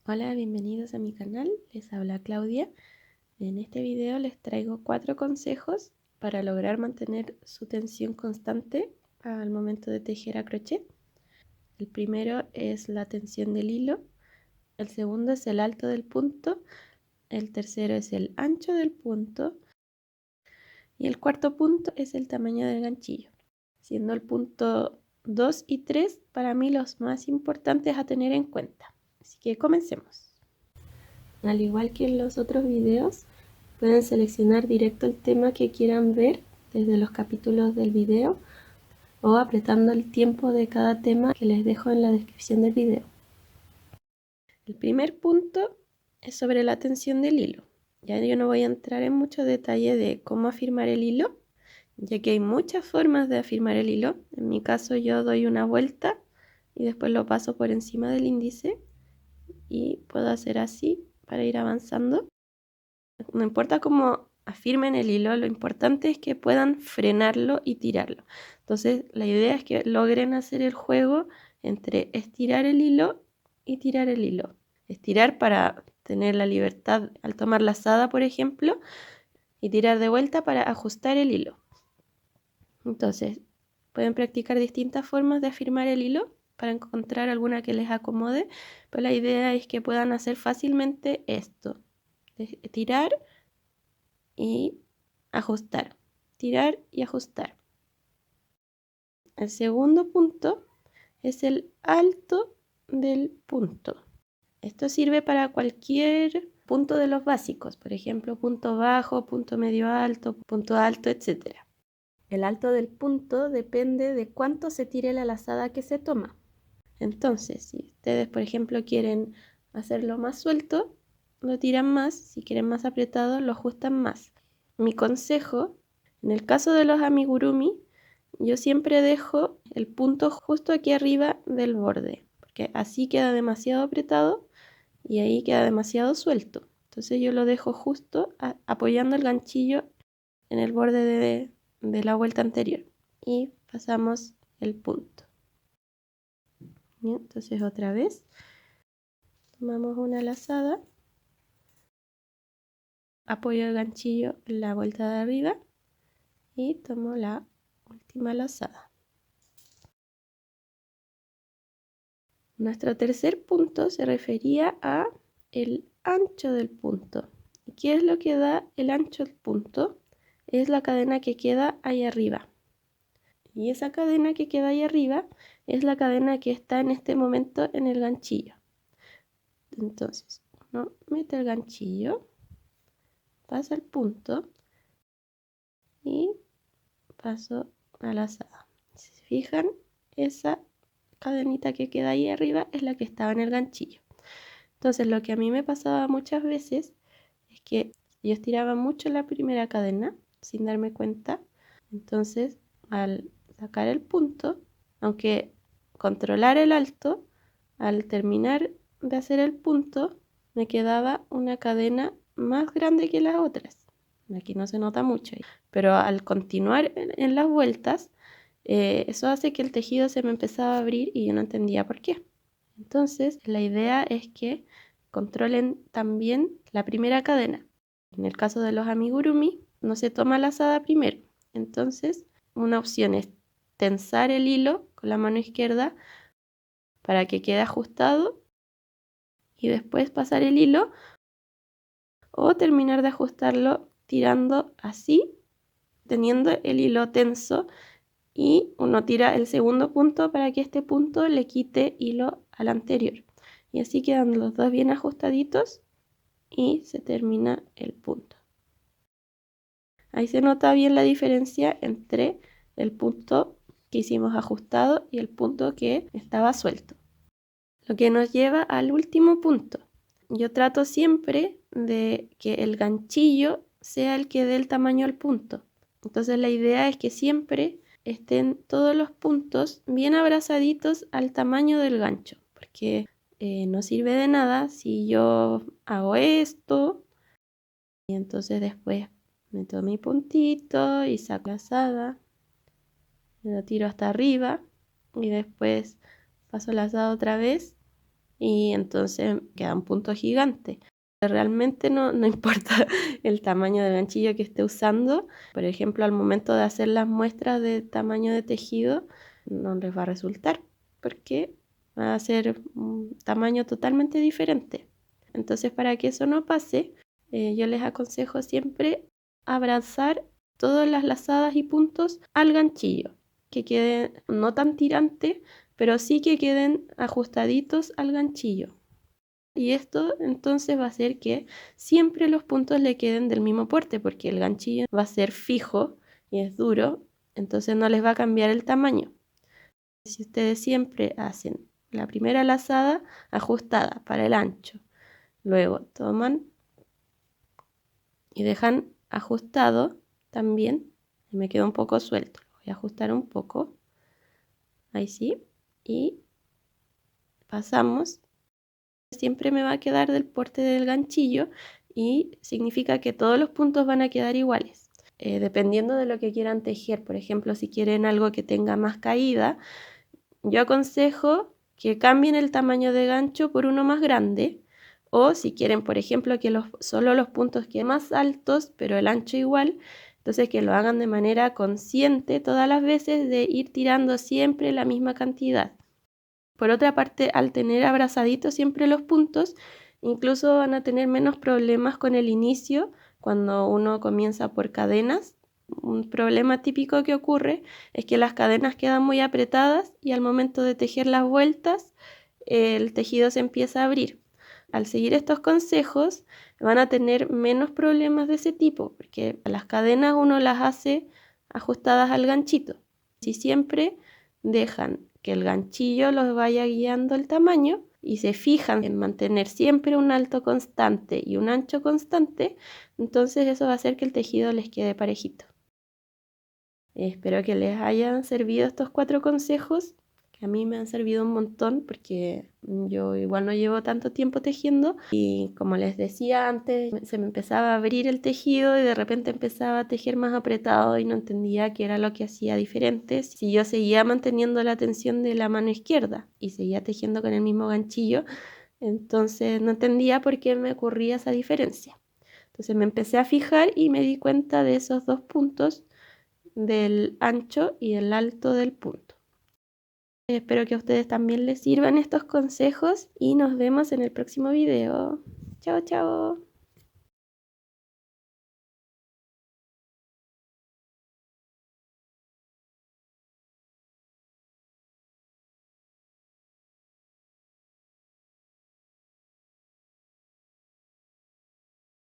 Hola, bienvenidos a mi canal, les habla Claudia. En este video les traigo 4 consejos para lograr mantener su tensión constante al momento de tejer a crochet. El primero es la tensión del hilo, el segundo es el alto del punto, el tercero es el ancho del punto y el cuarto punto es el tamaño del ganchillo, siendo el punto 2 y 3 para mí los más importantes a tener en cuenta. Así que comencemos. Al igual que en los otros videos, pueden seleccionar directo el tema que quieran ver desde los capítulos del video o apretando el tiempo de cada tema que les dejo en la descripción del video. El primer punto es sobre la tensión del hilo. Ya yo no voy a entrar en mucho detalle de cómo afirmar el hilo, ya que hay muchas formas de afirmar el hilo. En mi caso yo doy una vuelta y después lo paso por encima del índice y puedo hacer así para ir avanzando. No importa cómo afirmen el hilo, lo importante es que puedan frenarlo y tirarlo. Entonces la idea es que logren hacer el juego entre estirar el hilo y tirar el hilo. Estirar para tener la libertad al tomar lazada, por ejemplo, y tirar de vuelta para ajustar el hilo. Entonces pueden practicar distintas formas de afirmar el hilo para encontrar alguna que les acomode, pero la idea es que puedan hacer fácilmente esto, tirar y ajustar, tirar y ajustar. El segundo punto es el alto del punto. Esto sirve para cualquier punto de los básicos, por ejemplo, punto bajo, punto medio alto, etc. El alto del punto depende de cuánto se tire la lazada que se toma. Entonces, si ustedes, por ejemplo, quieren hacerlo más suelto, lo tiran más. Si quieren más apretado, lo ajustan más. Mi consejo, en el caso de los amigurumi, yo siempre dejo el punto justo aquí arriba del borde, porque así queda demasiado apretado y ahí queda demasiado suelto. Entonces yo lo dejo justo apoyando el ganchillo en el borde de la vuelta anterior y pasamos el punto. Bien, entonces otra vez tomamos una lazada, apoyo el ganchillo en la vuelta de arriba y tomo la última lazada. Nuestro tercer punto se refería a el ancho del punto. ¿Y qué es lo que da el ancho del punto? Es la cadena que queda ahí arriba. Y esa cadena que queda ahí arriba es la cadena que está en este momento en el ganchillo. Entonces, uno mete el ganchillo, pasa el punto y paso a la lazada. Si se fijan, esa cadenita que queda ahí arriba es la que estaba en el ganchillo. Entonces lo que a mí me pasaba muchas veces es que yo estiraba mucho la primera cadena sin darme cuenta. Entonces al sacar el punto, aunque controlar el alto, al terminar de hacer el punto me quedaba una cadena más grande que las otras. Aquí no se nota mucho, pero al continuar en las vueltas, eso hace que el tejido se me empezaba a abrir y yo no entendía por qué. Entonces, la idea es que controlen también la primera cadena. En el caso de los amigurumi, no se toma lazada primero. Entonces, una opción es tensar el hilo con la mano izquierda para que quede ajustado y después pasar el hilo o terminar de ajustarlo tirando así, teniendo el hilo tenso, y uno tira el segundo punto para que este punto le quite hilo al anterior. Y así quedan los dos bien ajustaditos y se termina el punto. Ahí se nota bien la diferencia entre el punto que hicimos ajustado y el punto que estaba suelto. Lo que nos lleva al último punto. Yo trato siempre de que el ganchillo sea el que dé el tamaño al punto. Entonces la idea es que siempre estén todos los puntos bien abrazaditos al tamaño del gancho, porque no sirve de nada si yo hago esto y entonces después meto mi puntito y saco la lazada, lo tiro hasta arriba y después paso lazada otra vez y entonces queda un punto gigante. Realmente no importa el tamaño del ganchillo que esté usando. Por ejemplo, al momento de hacer las muestras de tamaño de tejido, no les va a resultar porque va a ser un tamaño totalmente diferente. Entonces, para que eso no pase, yo les aconsejo siempre abrazar todas las lazadas y puntos al ganchillo, que queden no tan tirantes, pero sí que queden ajustaditos al ganchillo. Y esto entonces va a hacer que siempre los puntos le queden del mismo porte, porque el ganchillo va a ser fijo y es duro, entonces no les va a cambiar el tamaño. Si ustedes siempre hacen la primera lazada ajustada para el ancho, luego toman y dejan ajustado también, me quedó un poco suelto, lo voy a ajustar un poco, ahí sí, y pasamos. Siempre me va a quedar del porte del ganchillo y significa que todos los puntos van a quedar iguales. Dependiendo de lo que quieran tejer, por ejemplo, si quieren algo que tenga más caída, yo aconsejo que cambien el tamaño de gancho por uno más grande, o si quieren, por ejemplo, que solo los puntos queden más altos, pero el ancho igual, entonces que lo hagan de manera consciente todas las veces de ir tirando siempre la misma cantidad. Por otra parte, al tener abrazaditos siempre los puntos, incluso van a tener menos problemas con el inicio cuando uno comienza por cadenas. Un problema típico que ocurre es que las cadenas quedan muy apretadas y al momento de tejer las vueltas, el tejido se empieza a abrir. Al seguir estos consejos, van a tener menos problemas de ese tipo, porque las cadenas uno las hace ajustadas al ganchito. Si siempre dejan que el ganchillo los vaya guiando el tamaño y se fijan en mantener siempre un alto constante y un ancho constante, entonces eso va a hacer que el tejido les quede parejito. Espero que les hayan servido estos 4 consejos, que a mí me han servido un montón porque yo igual no llevo tanto tiempo tejiendo y como les decía antes, se me empezaba a abrir el tejido y de repente empezaba a tejer más apretado y no entendía qué era lo que hacía diferente si yo seguía manteniendo la tensión de la mano izquierda y seguía tejiendo con el mismo ganchillo, entonces no entendía por qué me ocurría esa diferencia. Entonces me empecé a fijar y me di cuenta de esos 2 puntos, del ancho y el alto del punto. Espero que a ustedes también les sirvan estos consejos y nos vemos en el próximo video. Chao, chao.